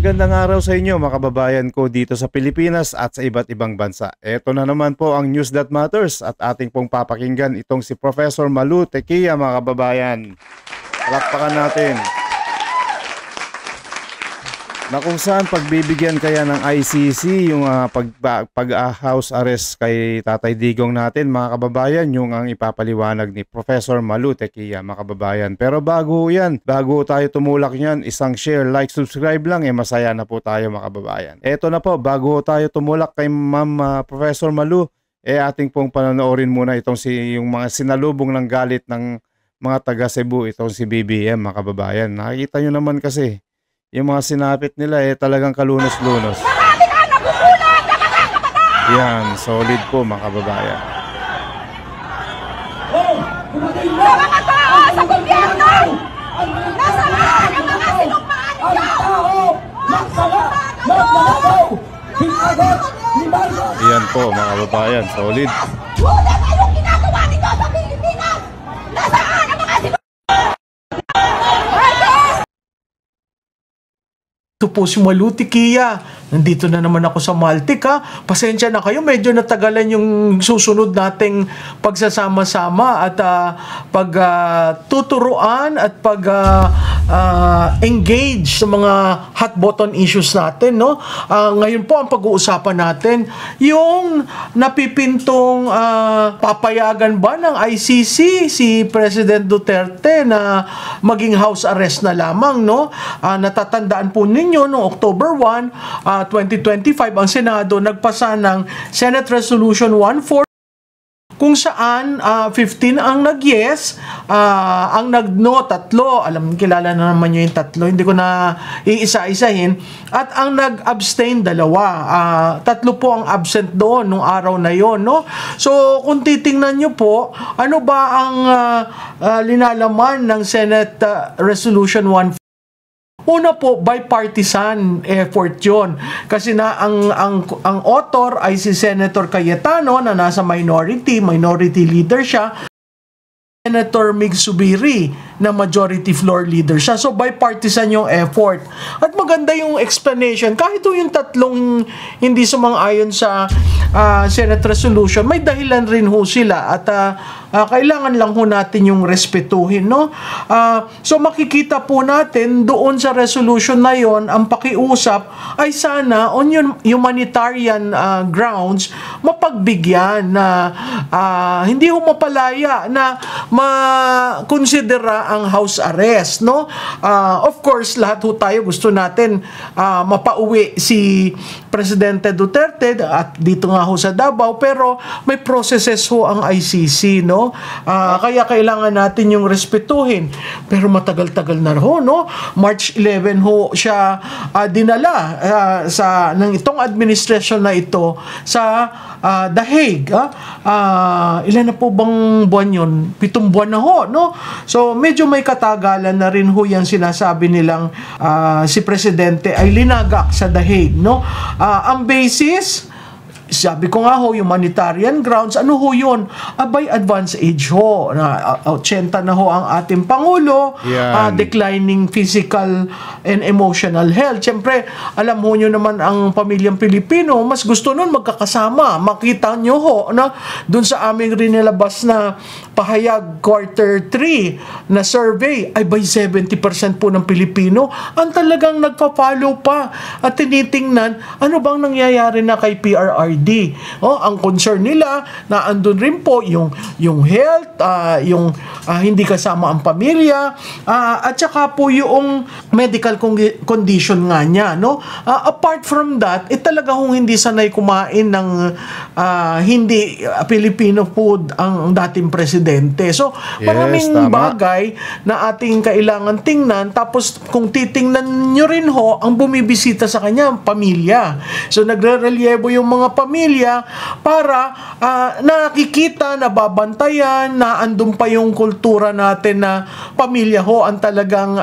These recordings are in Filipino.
Magandang araw sa inyo mga kababayan ko dito sa Pilipinas at sa iba't ibang bansa. Ito na naman po ang News That Matters at ating pong papakinggan itong si Professor Malu Tequia mga kababayan. Palakpakan natin. Na kung saan pagbibigyan kaya ng ICC yung pag-house arrest kay Tatay Digong natin mga kababayan, yung ang ipapaliwanag ni Professor Malu Tequia mga kababayan. Pero bago tayo tumulak niyan, isang share, like, subscribe lang, masaya na po tayo mga kababayan. Eto na po, bago tayo tumulak kay Ma'am Professor Malu, ating pong panonoorin muna yung mga sinalubong ng galit ng mga taga Cebu, itong si BBM mga kababayan. Nakikita nyo naman kasi yung mga sinapit nila talagang kalunos-lunos. Yan, solid po mga kababayan. Mga tao sa gobyerno! Nasaan ang mga sinumpan niyo? Yan po mga kababayan, solid. Wala kayong ginagawa dito sa Pilipinas! Nasaan ang mga sinumpan? Ito po si Malu Tequia. Nandito na naman ako sa Maltic ha. Pasensya na kayo, medyo natagalan yung susunod nating pagsasama-sama at pagtuturuan at engage sa mga hot button issues natin, no? Ngayon po ang pag-uusapan natin yung napipintong papayagan ba ng ICC si President Duterte na maging house arrest na lamang, no? Natatandaan po ninyo noong October 1, 2025, ang Senado nagpasa ng Senate Resolution 14 kung saan 15 ang nag-yes, ang nag-no 3, kilala na naman nyo yung 3, hindi ko na iisa-isahin, at ang nag-abstain 2, 3 po ang absent doon nung araw na yon, no? So kung titingnan nyo po, ano ba ang linalaman ng Senate Resolution 14? Una po, bipartisan effort yun. Kasi na ang author ay si Senator Cayetano na nasa minority leader siya. Senator Mig Zubiri na majority floor leader siya. So bipartisan yung effort. At maganda yung explanation. Kahit yung tatlong hindi sumang-ayon sa Senate resolution, may dahilan rin ho sila. At kailangan lang ho natin yung respetuhin, no? So makikita po natin doon sa resolution na yon, ang pakiusap ay sana on yung humanitarian grounds mapagbigyan na hindi ho mapalaya na makonsidera ang house arrest, no? Of course, lahat ho tayo gusto natin mapauwi si Presidente Duterte at dito nga ho sa Davao, pero may processes ho ang ICC, no? Kaya kailangan natin yung respetuhin. Pero matagal-tagal na ho, no? March 11 ho siya dinala ng itong administration na ito sa The Hague. Ilan na po bang buwan yun? 7 buwan na ho, no? So medyo may katagalan na rin ho yung sinasabi nilang si Presidente ay linagak sa The Hague, no? Ang basis, sabi ko nga ho, humanitarian grounds, ano ho yun? By advanced age ho. 80 na ho ang ating Pangulo, declining physical and emotional health. Siyempre, alam ho nyo naman ang pamilyang Pilipino, mas gusto nun magkakasama. Makita nyo ho, na dun sa aming rinilabas na pahayag quarter 3 na survey, ay by 70% po ng Pilipino ang talagang nagpa-follow pa at tinitingnan ano bang nangyayari na kay PRRD. Ang concern nila na andun rin po yung health, yung hindi kasama ang pamilya, at saka po yung medical condition nga niya, no? Apart from that, talaga hong hindi sanay kumain ng hindi Filipino food ang dating presidente. So, maraming bagay na ating kailangan tingnan. Tapos, kung titingnan nyo rin ho, ang bumibisita sa kanya, pamilya. So, nagre-relievo yung mga pamilya para nakikita, nababantayan, na andun pa yung kultura natin na pamilya ho ang talagang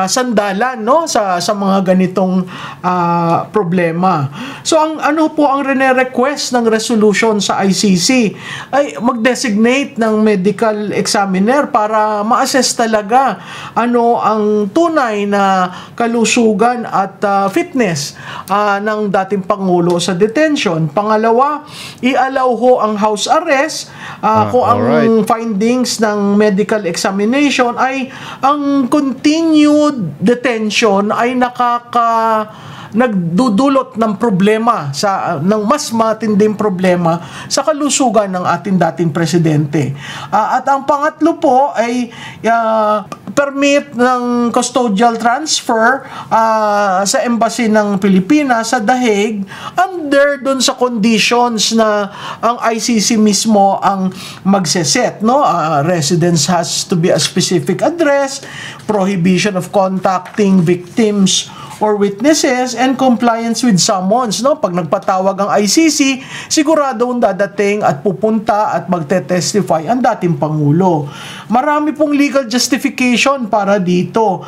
sandalan, no? sa mga ganitong problema. So, ano po ang rene-request ng resolution sa ICC ay mag-designate ng medical examiner para ma-assess talaga ano ang tunay na kalusugan at fitness ng dating Pangulo sa detention. Pangalawa, i-allow ho ang house arrest kung ang alright. findings ng medical examination ay ang continued detention ay nagdudulot ng problema ng mas matinding problema sa kalusugan ng ating dating presidente. At ang pangatlo po ay permit ng custodial transfer sa embassy ng Pilipinas sa The Hague under dun sa conditions na ang ICC mismo ang magseset, no? Residence has to be a specific address, prohibition of contacting victims or witnesses, and compliance with summons, no? Pag nagpatawag ang ICC, siguradong dadating at pupunta at magte-testify ang dating Pangulo. Marami pong legal justification para dito.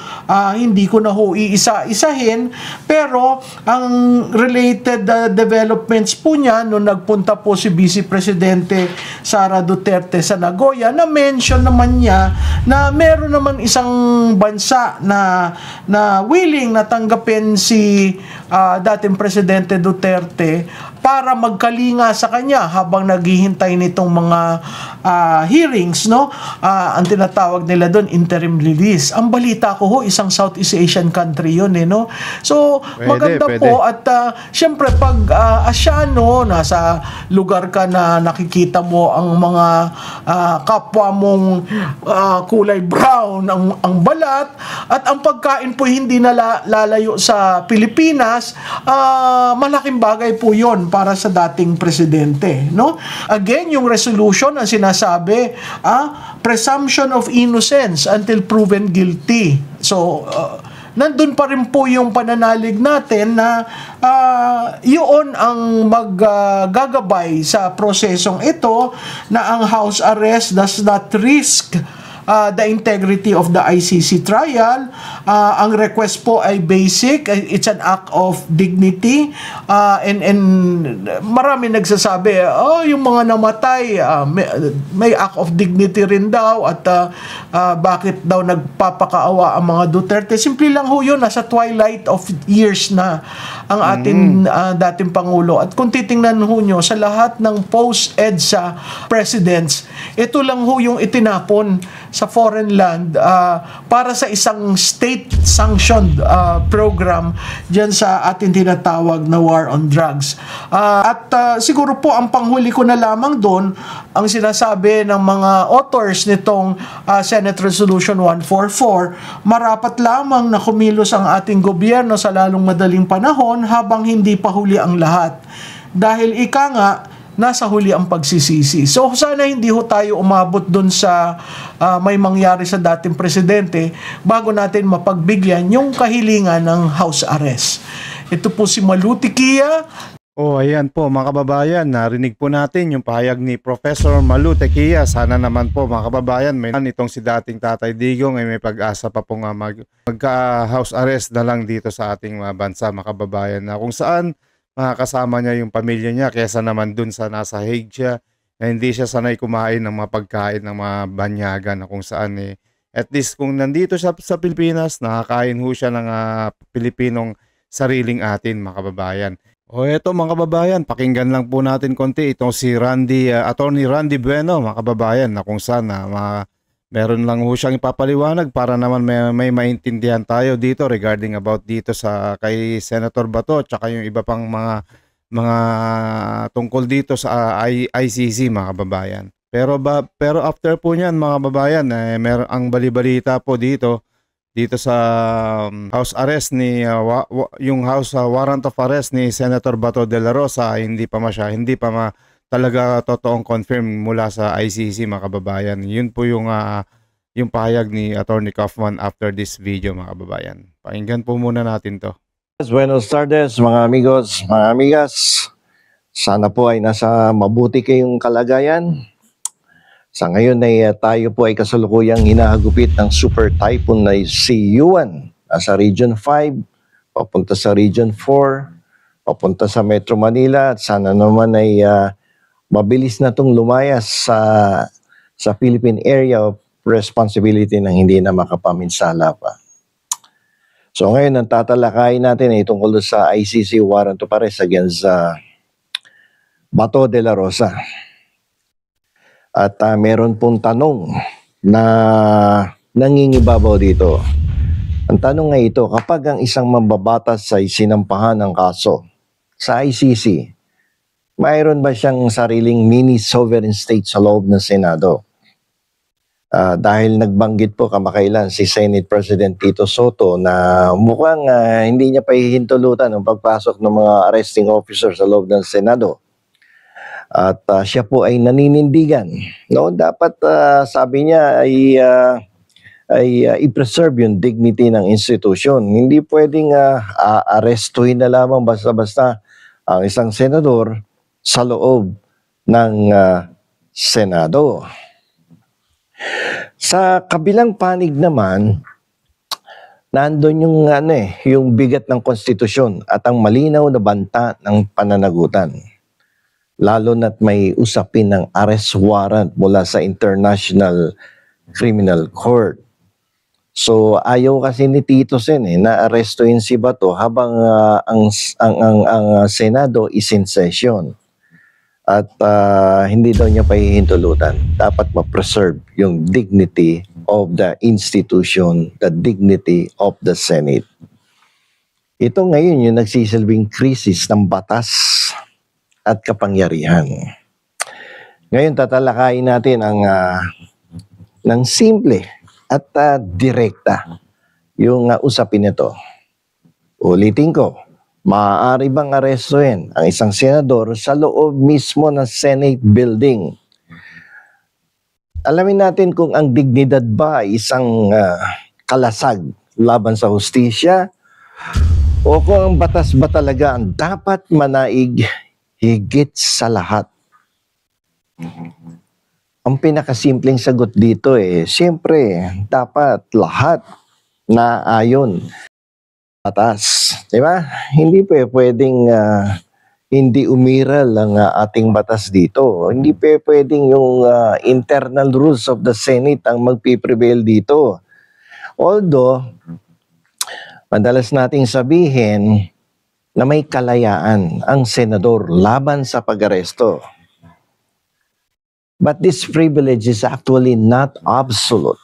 Hindi ko na ho iisa-isahin, pero ang related developments po niya nung nagpunta po si Vice Presidente Sara Duterte sa Nagoya, na-mention naman niya na meron naman isang bansa na willing na tanggapin si dating Presidente Duterte para magkalinga sa kanya habang naghihintay nitong mga hearings, no? Ang tinatawag nila doon, interim release. Ang balita ko ho, isang Southeast Asian country yun, no? So, maganda po. At syempre, pag Asyano, nasa lugar ka na nakikita mo ang mga kapwa mong kulay brown, ang balat, at ang pagkain po hindi na lalayo sa Pilipinas, malaking bagay po yon para sa dating presidente, no? Again, yung resolution ang sinasabi, presumption of innocence until proven guilty. So, nandun pa rin po yung pananalig natin na yun ang maggagabay sa prosesong ito, na ang house arrest does not risk the integrity of the ICC trial. Ang request po ay basic. It's an act of dignity. And marami nagsasabi, yung mga namatay, may act of dignity rin daw. At bakit daw nagpapakaawa ang mga Duterte? Simple lang ho yun. Nasa twilight of years na ang ating dating Pangulo. At kung titingnan ho nyo, sa lahat ng post-EDSA presidents, ito lang ho yung itinapon sa foreign land para sa isang state-sanctioned program dyan sa ating tinatawag na war on drugs. At siguro po ang panghuli ko na lamang doon, ang sinasabi ng mga authors nitong Senate Resolution 144, marapat lamang na kumilos ang ating gobyerno sa lalong madaling panahon habang hindi pa huli ang lahat. Dahil ika nga, nasa huli ang pagsisisi. So sana hindi ho tayo umabot dun sa may mangyari sa dating presidente bago natin mapagbigyan yung kahilingan ng house arrest. Ito po si Malu Tequia. Ayan po mga kababayan, narinig po natin yung pahayag ni Professor Malu Tequia. Sana naman po mga kababayan, may itong si dating Tatay Digong ay may pag-asa pa po nga magka-house arrest na lang dito sa ating bansa mga kababayan, na kung saan makakasama niya yung pamilya niya kesa naman dun sa nasa Hague siya, na hindi siya sanay kumain ng mga pagkain ng mga banyagan, na kung saan at least kung nandito siya sa Pilipinas, nakakain ho siya ng Pilipinong sariling atin mga kababayan. Eto mga kababayan, pakinggan lang po natin konti itong si Attorney Randy Bueno mga kababayan, na kung saan meron lang ho siyang ipapaliwanag para naman may maintindihan tayo dito regarding about dito sa kay Senator Bato tsaka yung iba pang mga tungkol dito sa ICC mga kababayan. Pero after po niyan mga kababayan, meron ang balibalita po dito sa house arrest ni yung house warrant of arrest ni Senator Bato de la Rosa, hindi pa talaga totoong confirm mula sa ICC mga kababayan. Yun po yung pahayag ni Attorney Kaufman after this video mga kababayan. Pakinggan po muna natin to. Buenos tardes mga amigos, mga amigas. Sana po ay nasa mabuti kayong kalagayan. Sa ngayon ay tayo po ay kasalukuyang hinahagupit ng super typhoon na si Yuan. Nasa Region 5, papunta sa Region 4, papunta sa Metro Manila. At sana naman ay mabilis na itong lumayas sa Philippine Area of Responsibility nang hindi na makapaminsala pa. So ngayon, ang tatalakayin natin ay tungkol sa ICC warrant of arrest against Bato de la Rosa. At meron pong tanong na nangingibabaw dito. Ang tanong nga ito, kapag ang isang mambabatas ay sinampahan ng kaso sa ICC, mayroon ba siyang sariling mini sovereign state sa loob ng Senado? Dahil nagbanggit po kamakailan si Senate President Tito Soto na mukhang hindi niya pa hihintulutan ang pagpasok ng mga arresting officers sa loob ng Senado. At siya po ay naninindigan. No, dapat sabi niya ay i-preserve yung dignity ng institution. Hindi pwedeng arestuhin na lamang basta-basta ang isang senador sa loob ng Senado. Sa kabilang panig naman, nandun yung bigat ng konstitusyon at ang malinaw na banta ng pananagutan. Lalo na't may usapin ng arrest warrant mula sa International Criminal Court. So ayaw kasi ni Tito Sen na arestuhin si Bato habang ang Senado is in session. At hindi daw niya pahihintulutan. Dapat ma-preserve yung dignity of the institution, the dignity of the Senate. Ito ngayon yung nagsisilbing krisis ng batas at kapangyarihan. Ngayon tatalakayin natin ang ng simple at direkta yung usapin nito. Ulitin ko. Maaari bang arestuhin ang isang senador sa loob mismo ng Senate building? Alamin natin kung ang dignidad ba ay isang kalasag laban sa hustisya o kung ang batas ba talaga ang dapat manaig higit sa lahat. Ang pinakasimpleng sagot dito siyempre dapat lahat na ayon batas, di ba? Hindi pwedeng hindi umiral ang ating batas dito. Hindi pwedeng yung internal rules of the Senate ang magpiprevail dito. Although, madalas nating sabihin na may kalayaan ang senador laban sa pag-aresto. But this privilege is actually not absolute.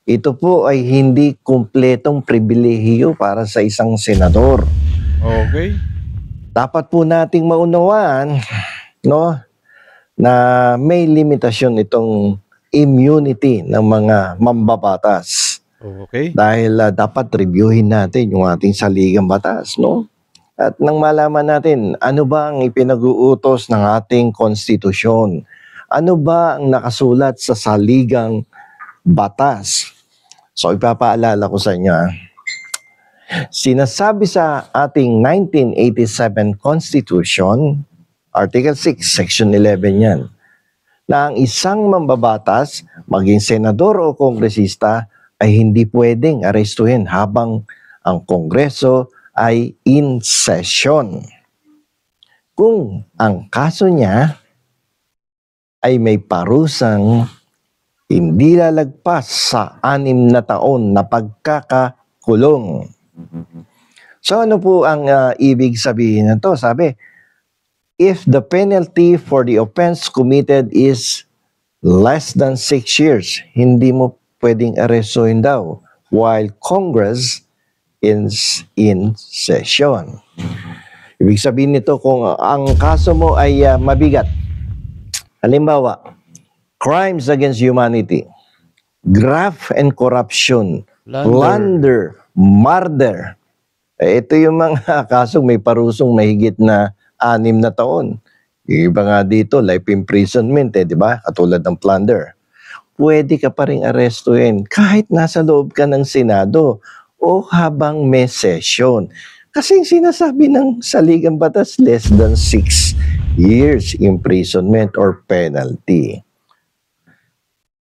Ito po ay hindi kumpletong pribilehiyo para sa isang senador. Okay. Dapat po nating maunawaan, no, na may limitasyon itong immunity ng mga mambabatas. Okay. Dahil dapat reviewin natin yung ating saligang batas, no? At nang malaman natin, ano ba ang ipinag-uutos ng ating konstitusyon? Ano ba ang nakasulat sa saligang batas? So ipapaalala ko sa inyo. Sinasabi sa ating 1987 Constitution, Article 6, Section 11 yan, na ang isang mambabatas, maging senador o kongresista, ay hindi pwedeng arestuhin habang ang Kongreso ay in session. Kung ang kaso niya ay may parusang hindi lalagpas sa 6 na taon na pagkakakulong. So ano po ang ibig sabihin nito? Sabi, if the penalty for the offense committed is less than 6 years, hindi mo pwedeng arestuhin daw while Congress is in session. Ibig sabihin nito kung ang kaso mo ay mabigat. Halimbawa, crimes against humanity, graft and corruption, plunder, murder. Ito yung mga kasong may parusong mahigit na 6 na taon. Yung iba nga dito, life imprisonment, di ba? Katulad ng plunder. Pwede ka pa rin arestuhin kahit nasa loob ka ng Senado o habang may session. Kasi sinasabi ng saligang batas, less than 6 years imprisonment or penalty.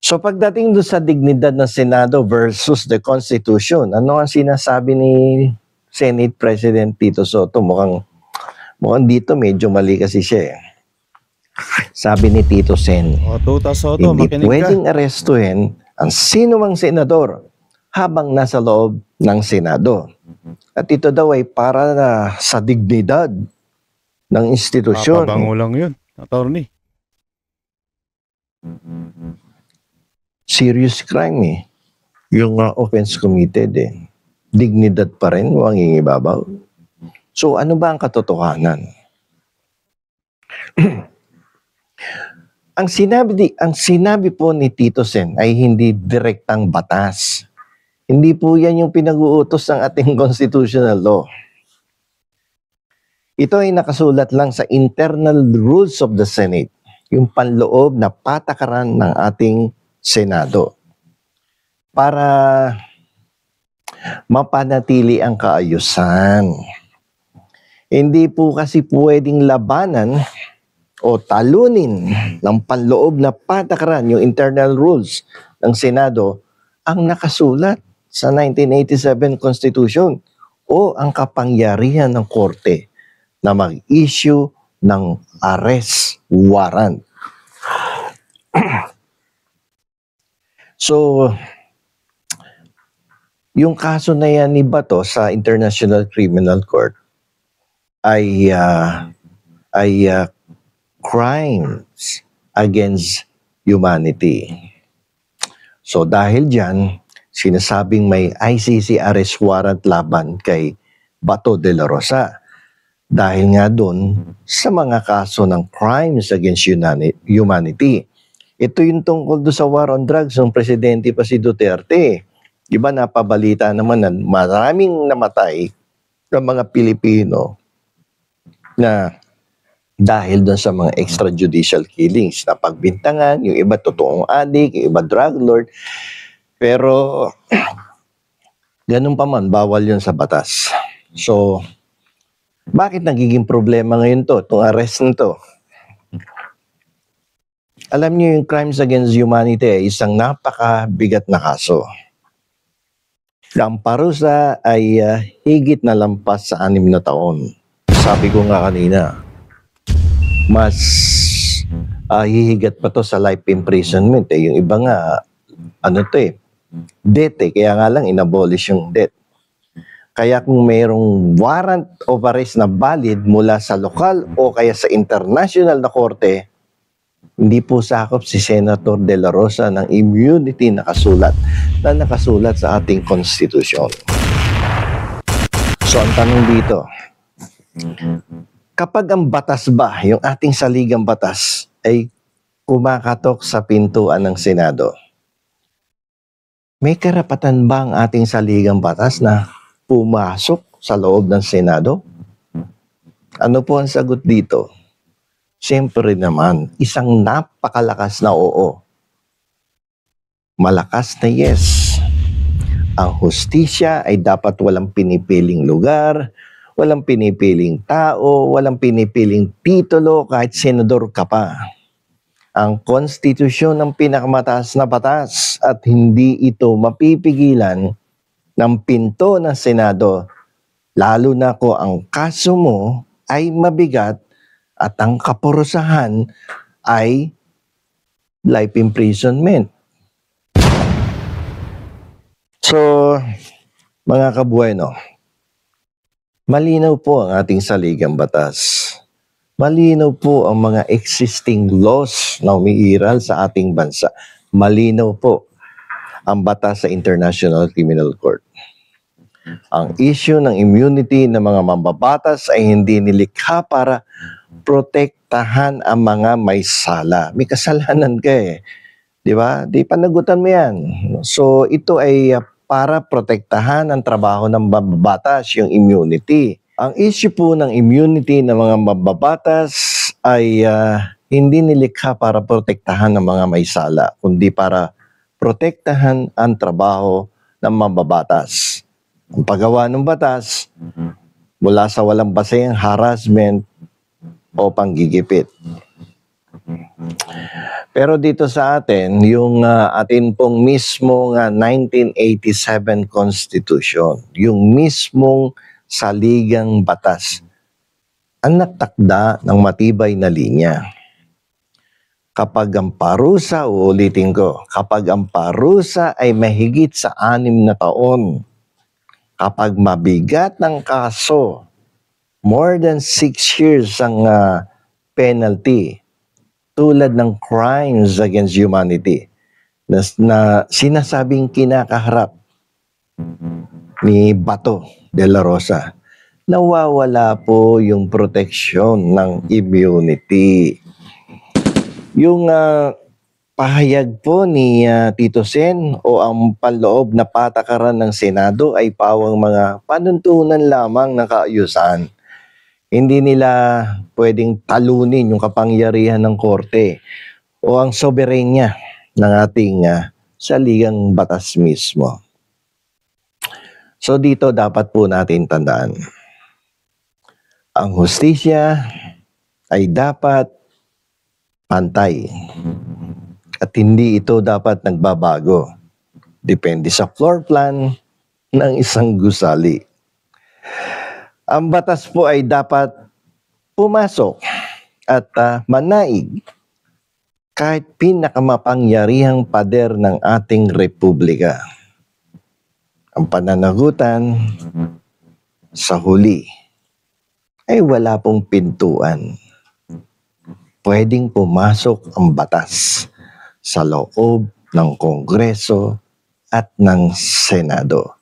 So pagdating doon sa dignidad ng Senado versus the Constitution, ano ang sinasabi ni Senate President Tito Soto? Mukhang dito medyo mali kasi siya. Sabi ni Tito Sen, O, Tuta Soto, hindi makinig ka. pwedeng arestuhin ang sino mang senador habang nasa loob ng Senado. At ito daw ay para na sa dignidad ng institusyon. Papabango lang yun, attorney. Serious crime eh. Yung offense committed eh. Dignidad pa rin, mangingibabaw. So ano ba ang katotohanan? Ang sinabi po ni Tito Sen ay hindi direktang batas. Hindi po yan yung pinag-uutos ng ating constitutional law. Ito ay nakasulat lang sa internal rules of the Senate, yung panloob na patakaran ng ating Senado para mapanatili ang kaayusan. Hindi po kasi pwedeng labanan o talunin ng panloob na patakaran, yung internal rules ng Senado, ang nakasulat sa 1987 Constitution o ang kapangyarihan ng Korte na mag-issue ng arrest warrant. So, yung kaso na yan ni Bato sa International Criminal Court ay crimes against humanity. So dahil dyan, sinasabing may ICC arrest warrant laban kay Bato de la Rosa. Dahil nga doon sa mga kaso ng crimes against humanity. Ito yung tungkol doon sa war on drugs ng presidente pa si Duterte. Iba napabalita naman na maraming namatay ng mga Pilipino na dahil doon sa mga extrajudicial killings na pagbintangan, yung iba totoong adik, yung iba drug lord. Pero ganun pa man, bawal yun sa batas. So, bakit nagiging problema ngayon to, itong arrest nito? Alam niyo yung crimes against humanity ay isang napakabigat na kaso. Ang parusa ay higit na lampas sa 6 na taon. Sabi ko nga kanina, mas hihigat pa to sa life imprisonment. Yung iba nga, death eh. Kaya nga lang, inabolish yung death. Kaya kung mayroong warrant of arrest na valid mula sa lokal o kaya sa international na korte, hindi po sakop si Senator De La Rosa ng immunity na nakasulat sa ating konstitusyon. So ang tanong dito, kapag ang batas ba, yung ating saligang batas, ay kumakatok sa pintuan ng Senado, may karapatan ba ang ating saligang batas na pumasok sa loob ng Senado? Ano po ang sagot dito? Siyempre naman, isang napakalakas na oo. Malakas na yes. Ang hustisya ay dapat walang pinipiling lugar, walang pinipiling tao, walang pinipiling titulo kahit senador ka pa. Ang konstitusyon ng pinakamataas na batas at hindi ito mapipigilan ng pinto ng Senado, lalo na kung ang kaso mo ay mabigat at ang kaparusahan ay life imprisonment. So, mga kabueno, malinaw po ang ating saligang batas. Malinaw po ang mga existing laws na umiiral sa ating bansa. Malinaw po ang batas sa International Criminal Court. Ang issue ng immunity ng mga mambabatas ay hindi nilikha para protektahan ang mga may sala. May kasalanan ka eh. Di ba? Di panagutan mo yan. So ito ay para protektahan ang trabaho ng mambabatas, yung immunity. Ang issue po ng immunity ng mga mambabatas ay hindi nilikha para protektahan ang mga may sala, kundi para protektahan ang trabaho ng mambabatas. Ang paggawa ng batas mula sa walang basehang harassment o panggigipit. Pero dito sa atin, yung atin pong mismong 1987 Constitution, yung mismong saligang batas, ang nagtakda ng matibay na linya. Kapag ang parusa, uulitin ko, kapag ang parusa ay mahigit sa 6 na taon, kapag mabigat ng kaso, more than 6 years ang penalty, tulad ng crimes against humanity, na sinasabing kinakaharap ni Bato de la Rosa, nawawala po yung proteksyon ng immunity. Yung pahayag po ni Tito Sen o ang panloob na patakaran ng Senado ay pawang mga panuntunan lamang ng kaayusan. Hindi nila pwedeng talunin yung kapangyarihan ng korte o ang soberenya ng ating saligang batas mismo. So dito dapat po natin tandaan, ang hustisya ay dapat pantay at hindi ito dapat nagbabago. Depende sa floor plan ng isang gusali. Ang batas po ay dapat pumasok at manaig kahit pinakamapangyarihang pader ng ating republika. Ang pananagutan sa huli ay wala pong pintuan. Pwedeng pumasok ang batas sa loob ng Kongreso at ng Senado.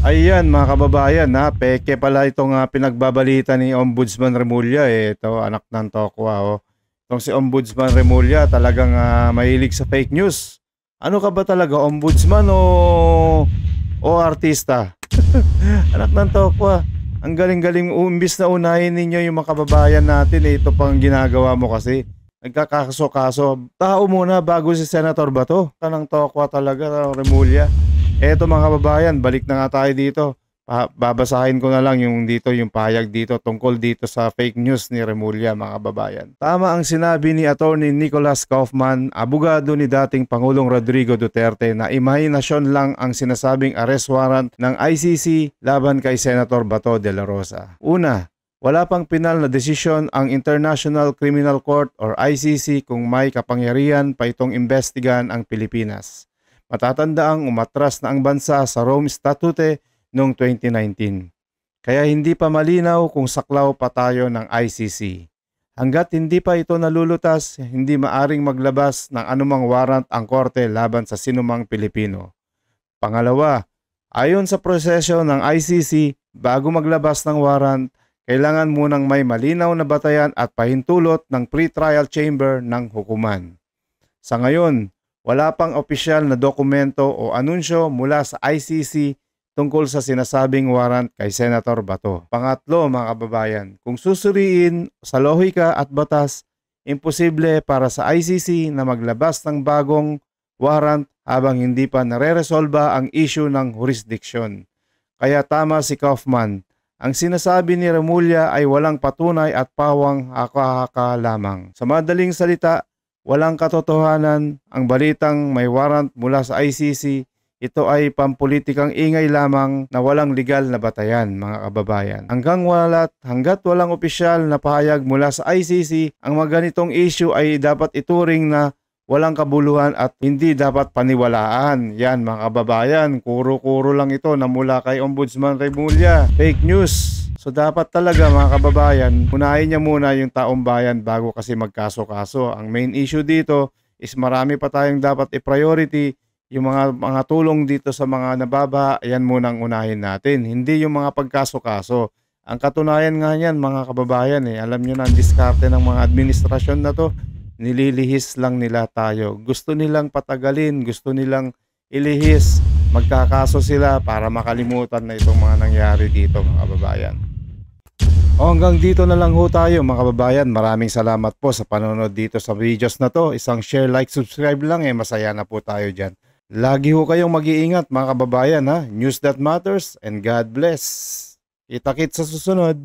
Ayan mga kababayan, peke pala itong pinagbabalita ni Ombudsman Remulla. Ito, anak ng tokwa. Itong si Ombudsman Remulla talagang mahilig sa fake news. Ano ka ba talaga, ombudsman o artista? Anak ng tokwa. Ang galing-galing, imbis na unahin ninyo yung mga kababayan natin, ito pang ginagawa mo kasi. Nagkakaso-kaso. Tao muna bago si Senator Bato. Kanang tokwa talaga, Remulla. Eto mga kababayan, balik na nga tayo dito. Babasahin ko na lang yung pahayag dito tungkol dito sa fake news ni Remulla, mga kababayan. Tama ang sinabi ni Attorney Nicholas Kaufman, abogado ni dating Pangulong Rodrigo Duterte, na imahinasyon lang ang sinasabing arrest warrant ng ICC laban kay Senator Bato de la Rosa. Una, wala pang pinal na desisyon ang International Criminal Court or ICC kung may kapangyarihan pa itong imbestigahan ang Pilipinas. Matatandaang umatras na ang bansa sa Rome Statute noong 2019. Kaya hindi pa malinaw kung saklaw pa tayo ng ICC. Hanggat hindi pa ito nalulutas, hindi maaring maglabas ng anumang warrant ang korte laban sa sinumang Pilipino. Pangalawa, ayon sa proseso ng ICC, bago maglabas ng warrant, kailangan munang may malinaw na batayan at pahintulot ng pre-trial chamber ng hukuman. Sa ngayon, wala pang opisyal na dokumento o anunsyo mula sa ICC tungkol sa sinasabing warrant kay Senator Bato. Pangatlo, mga kababayan, kung susuriin sa lohika at batas, imposible para sa ICC na maglabas ng bagong warrant habang hindi pa nare-resolba ang issue ng jurisdiction. Kaya tama si Kaufman, ang sinasabi ni Remulla ay walang patunay at pawang haka-haka lamang. Sa madaling salita, walang katotohanan ang balitang may warrant mula sa ICC. Ito ay pampulitikang ingay lamang na walang legal na batayan, mga kababayan. Hanggat walang opisyal na pahayag mula sa ICC, ang mga ganitong issue ay dapat ituring na walang kabuluhan at hindi dapat paniwalaan. Yan mga kababayan, kuro-kuro lang ito na mula kay Ombudsman Remulla. Fake news. So dapat talaga mga kababayan, unahin niya muna yung taong bayan bago kasi magkaso-kaso. Ang main issue dito is marami pa tayong dapat i-priority. Yung mga tulong dito sa mga nababa, yan munang unahin natin. Hindi yung mga pagkaso-kaso. Ang katunayan nga yan mga kababayan, alam nyo na ang diskarte ng mga administrasyon na to, nililihis lang nila tayo. Gusto nilang patagalin, gusto nilang ilihis. Magkakaso sila para makalimutan na itong mga nangyari dito mga kababayan. Hanggang dito na lang ho tayo mga kababayan. Maraming salamat po sa panonood dito sa videos na to. Isang share, like, subscribe lang masaya na po tayo dyan. Lagi ho kayong mag-iingat mga kababayan News that matters and God bless. Kita-kits sa susunod.